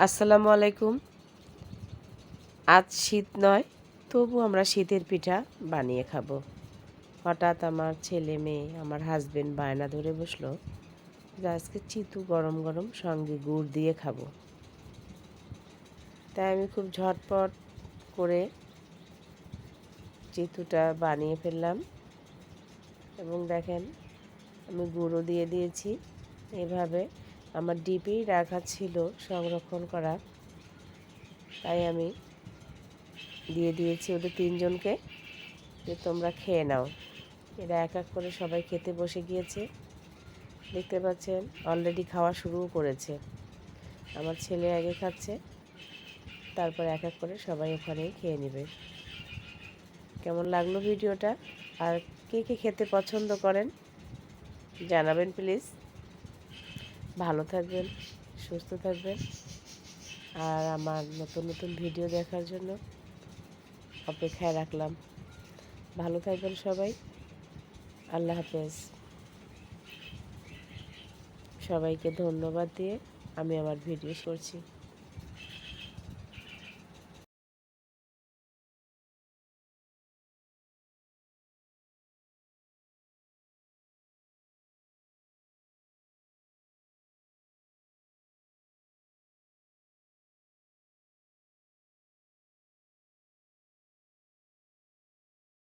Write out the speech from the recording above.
আসসালামু আলাইকুম। আজ শীত নয়, তবু আমরা শীতের পিঠা বানিয়ে খাবো। হঠাৎ আমার ছেলে মেয়ে আমার হাজবেন্ড বায়না ধরে বসলো যে আজকে চিতু গরম গরম সঙ্গে গুড় দিয়ে খাবো। তাই আমি খুব ঝটপট করে চিতুটা বানিয়ে ফেললাম এবং দেখেন আমি গুঁড়ো দিয়ে দিয়েছি। এভাবে আমার ডিপেই রাখা ছিল সংরক্ষণ করা, তাই আমি দিয়ে দিয়েছি ওদের তিনজনকে যে তোমরা খেয়ে নাও। এরা এক এক করে সবাই খেতে বসে গিয়েছে। দেখতে পাচ্ছেন অলরেডি খাওয়া শুরুও করেছে। আমার ছেলে আগে খাচ্ছে, তারপর এক এক করে সবাই ওখানেই খেয়ে নেবে। কেমন লাগলো ভিডিওটা? আর কে কে খেতে পছন্দ করেন জানাবেন প্লিজ। ভালো থাকবেন, সুস্থ থাকবেন, আর আমার নতুন নতুন ভিডিও দেখার জন্য অপেক্ষায় রাখলাম। ভালো থাকবেন সবাই। আল্লাহ হাফেজ। সবাইকে ধন্যবাদ দিয়ে আমি আমার ভিডিও করছি।